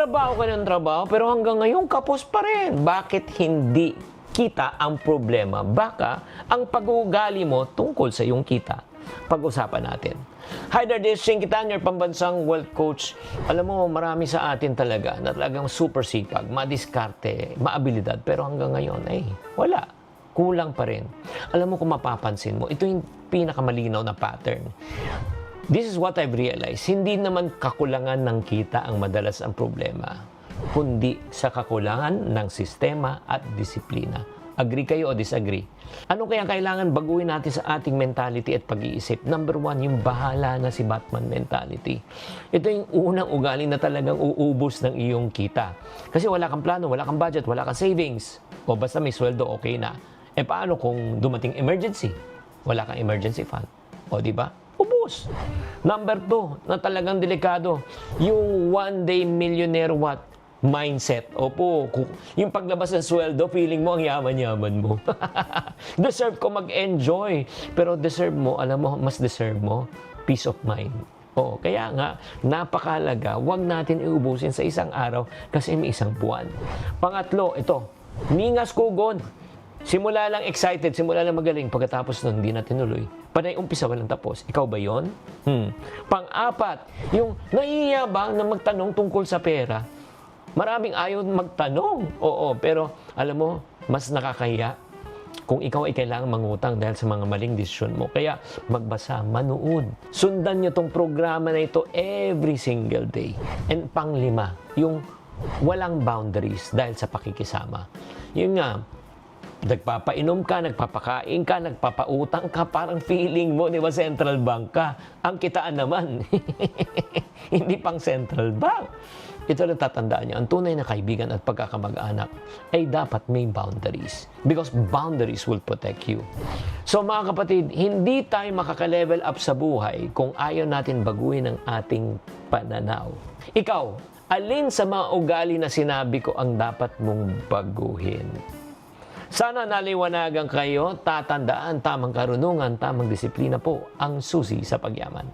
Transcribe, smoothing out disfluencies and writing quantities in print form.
trabaho ka ng trabaho, pero hanggang ngayon kapos pa rin. Bakit hindi kita ang problema? Baka ang pag-uugali mo tungkol sa iyong kita. Pag-usapan natin. Hi there, this is Shinkitan, your pambansang wealth coach. Alam mo, marami sa atin talaga na talagang super sipag, madiskarte, maabilidad. Pero hanggang ngayon, wala. Kulang pa rin. Alam mo kung mapapansin mo, ito yung pinakamalinaw na pattern. This is what I've realized. Hindi naman kakulangan ng kita ang madalas ang problema, kundi sa kakulangan ng sistema at disiplina. Agree kayo o disagree? Ano kaya kailangan baguhin natin sa ating mentality at pag-iisip? Number one, yung bahala na si Batman mentality. Ito yung unang ugali na talagang uubos ng iyong kita. Kasi wala kang plano, wala kang budget, wala kang savings. O basta may sweldo, okay na. Paano kung dumating emergency? Wala kang emergency fund. O di ba? Ubus. Number two, na talagang delikado, yung one day millionaire mindset. Opo, yung paglabas ng sweldo, feeling mo ang yaman-yaman mo. Deserve ko mag-enjoy. Pero deserve mo, alam mo, mas deserve mo, peace of mind. Oo, kaya nga, napakalaga, huwag natin iubusin sa isang araw kasi may isang buwan. Pangatlo, ito, ningas kugon. Simula lang excited, simula lang magaling, pagkatapos nun, hindi na tinuloy. Panay umpisa, walang tapos. Ikaw ba yon? Pang-apat, yung nahihiyabang na magtanong tungkol sa pera. Maraming ayaw magtanong. Oo, pero alam mo, mas nakakahiya kung ikaw ay kailangan mangutang dahil sa mga maling desisyon mo. Kaya magbasa, manood. Sundan nyo tong programa na ito every single day. And pang-lima, yung walang boundaries dahil sa pakikisama. Yun nga, nagpapainom ka, nagpapakain ka, nagpapautang ka, parang feeling mo, di ba, central bank ka. Ang kitaan naman, hindi pang central bank. Ito na tatandaan niyo, ang tunay na kaibigan at pagkakamag-anak ay dapat may boundaries. Because boundaries will protect you. So mga kapatid, hindi tayo makaka-level up sa buhay kung ayaw natin baguhin ang ating pananaw. Ikaw, alin sa mga ugali na sinabi ko ang dapat mong baguhin? Sana naliwanagan kayo, tatandaan, tamang karunungan, tamang disiplina po ang susi sa pagyaman.